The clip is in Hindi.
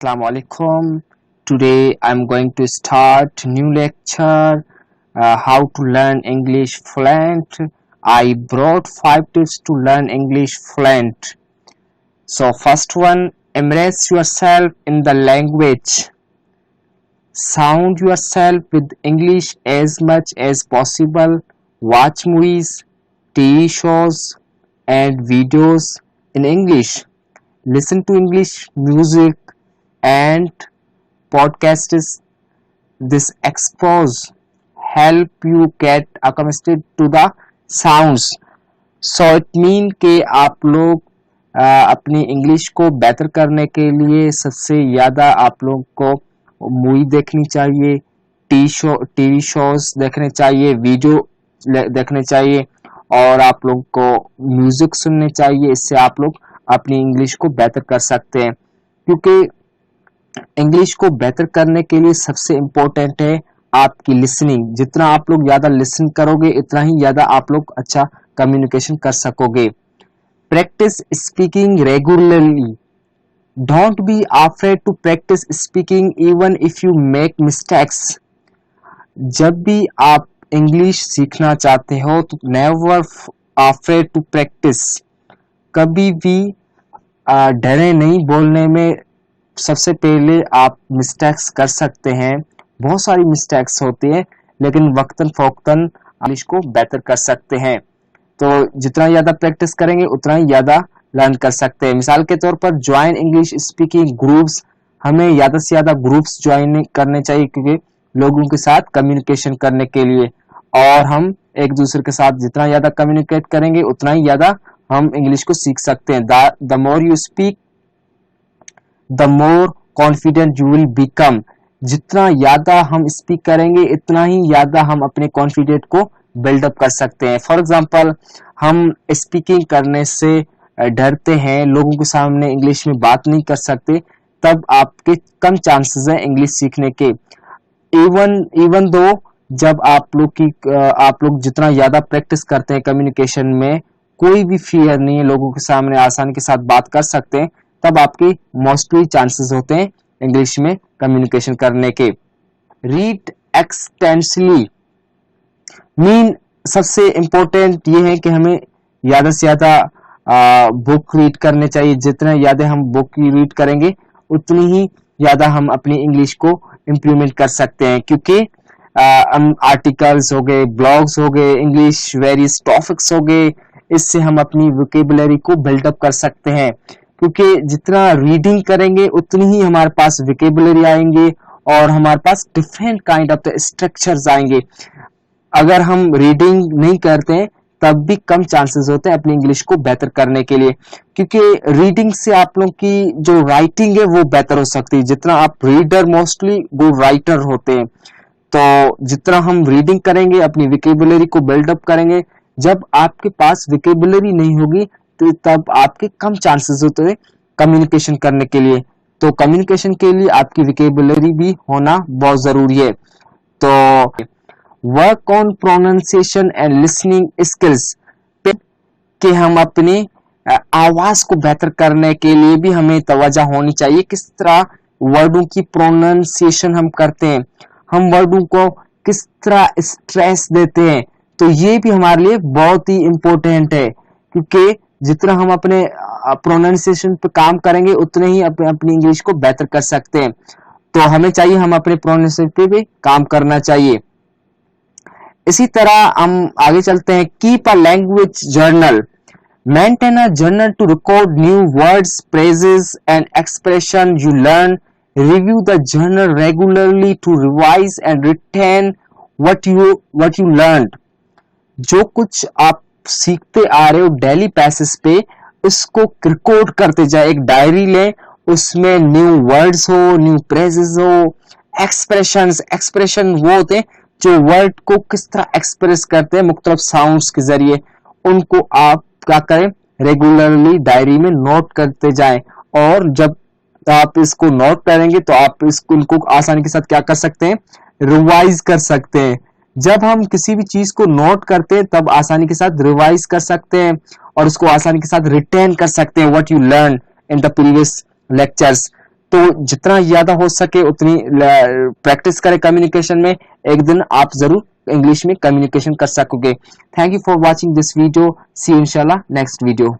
Assalamu alaikum. Today I'm going to start new lecture how to learn English fluent. I brought 5 tips to learn English fluent. So first one, immerse yourself in the language. Sound yourself with English as much as possible. Watch movies, TV shows and videos in English. Listen to English music and podcasts. This expose help you get accustomed to the sounds. So it mean कि आप लोग अपनी इंग्लिश को बेहतर करने के लिए सबसे ज़्यादा आप लोग को मूवी देखनी चाहिए, टीवी शोज देखने चाहिए, वीडियो देखने चाहिए और आप लोग को म्यूजिक सुनने चाहिए। इससे आप लोग अपनी इंग्लिश को बेहतर कर सकते हैं, क्योंकि इंग्लिश को बेहतर करने के लिए सबसे इम्पोर्टेंट है आपकी लिसनिंग। जितना आप लोग ज्यादा लिसन करोगे उतना ही ज्यादा आप लोग अच्छा कम्युनिकेशन कर सकोगे। Practice speaking regularly. Don't be afraid to practice speaking even if you make mistakes. जब भी आप इंग्लिश सीखना चाहते हो तो नेवर अफ्रेड टू प्रैक्टिस। कभी भी डरे नहीं बोलने में। सबसे पहले आप मिस्टेक्स कर सकते हैं, बहुत सारी मिस्टेक्स होती है, लेकिन वक्तन फौक्तन इंग्लिश को बेहतर कर सकते हैं। तो जितना ज्यादा प्रैक्टिस करेंगे उतना ही ज्यादा लर्न कर सकते हैं। मिसाल के तौर पर ज्वाइन इंग्लिश स्पीकिंग ग्रुप्स। हमें ज्यादा से ज्यादा ग्रुप्स ज्वाइन करने चाहिए, क्योंकि लोगों के साथ कम्युनिकेशन करने के लिए, और हम एक दूसरे के साथ जितना ज्यादा कम्युनिकेट करेंगे उतना ही ज्यादा हम इंग्लिश को सीख सकते हैं। The more you speak the more confident you will become. जितना ज्यादा हम स्पीक करेंगे इतना ही ज्यादा हम अपने कॉन्फिडेंट को बिल्डअप कर सकते हैं। फॉर एग्जांपल, हम स्पीकिंग करने से डरते हैं, लोगों के सामने इंग्लिश में बात नहीं कर सकते, तब आपके कम चांसेस हैं इंग्लिश सीखने के। इवन दो जब आप लोग जितना ज्यादा प्रैक्टिस करते हैं कम्युनिकेशन में, कोई भी फियर नहीं है, लोगों के सामने आसानी के साथ बात कर सकते हैं, तब आपके मोस्टली चांसेस होते हैं इंग्लिश में कम्युनिकेशन करने के। रीड एक्सटेंसली। मीन सबसे इम्पोर्टेंट ये है कि हमें ज्यादा से ज्यादा बुक रीड करने चाहिए। जितना ज्यादा हम बुक रीड करेंगे उतनी ही ज्यादा हम अपनी इंग्लिश को इम्प्रूवमेंट कर सकते हैं, क्योंकि आर्टिकल्स हो गए, ब्लॉग्स हो गए, इंग्लिश वेरियस टॉपिक्स हो गए, इससे हम अपनी वोकेबुलरी को बिल्डअप कर सकते हैं। क्योंकि जितना रीडिंग करेंगे उतनी ही हमारे पास वोकेबुलरी आएंगे और हमारे पास डिफरेंट काइंड ऑफ स्ट्रक्चर्स आएंगे। अगर हम रीडिंग नहीं करते तब भी कम चांसेस होते हैं अपनी इंग्लिश को बेहतर करने के लिए, क्योंकि रीडिंग से आप लोग की जो राइटिंग है वो बेहतर हो सकती है। जितना आप रीडर मोस्टली वो राइटर होते हैं, तो जितना हम रीडिंग करेंगे अपनी वोकेबुलरी को बिल्डअप करेंगे। जब आपके पास वोकेबुलरी नहीं होगी तो तब आपके कम चांसेस होते हैं कम्युनिकेशन करने के लिए। तो कम्युनिकेशन के लिए आपकी वोकेबुलरी भी होना बहुत जरूरी है। तो work on pronunciation and listening skills कि हम अपनी आवाज को बेहतर करने के लिए भी हमें तवज्जो होनी चाहिए। किस तरह वर्डों की प्रोनाउंसिएशन हम करते हैं, हम वर्डों को किस तरह स्ट्रेस देते हैं, तो ये भी हमारे लिए बहुत ही इम्पोर्टेंट है। क्योंकि जितना हम अपने प्रोनाउंसिएशन पे काम करेंगे उतने ही अपनी इंग्लिश को बेहतर कर सकते हैं। तो हमें चाहिए हम अपने प्रोनाउंसिएशन पे भी काम करना चाहिए। इसी तरह हम आगे चलते हैं। Keep a language journal. Maintain a journal to record new words, phrases and expression you learn. Review the journal regularly to revise and retain what you learned. जो कुछ आप सीखते आ रहे हो डेली बेसिस पे, इसको रिकॉर्ड करते जाए। एक डायरी लें, उसमें न्यू वर्ड्स हो, न्यू फ्रेजेस हो, एक्सप्रेशन वो होते हैं जो वर्ड को किस तरह एक्सप्रेस करते हैं मुख्तलिफ साउंड्स के जरिए। उनको आप क्या करें, रेगुलरली डायरी में नोट करते जाएं। और जब आप इसको नोट करेंगे तो आप इनको आसानी के साथ क्या कर सकते हैं, रिवाइज कर सकते हैं। जब हम किसी भी चीज को नोट करते हैं तब आसानी के साथ रिवाइज कर सकते हैं और उसको आसानी के साथ रिटेन कर सकते हैं what you learn in the previous lectures. तो जितना ज्यादा हो सके उतनी प्रैक्टिस करें कम्युनिकेशन में, एक दिन आप जरूर इंग्लिश में कम्युनिकेशन कर सकोगे। Thank you for watching this video, see you इंशाल्लाह नेक्स्ट वीडियो।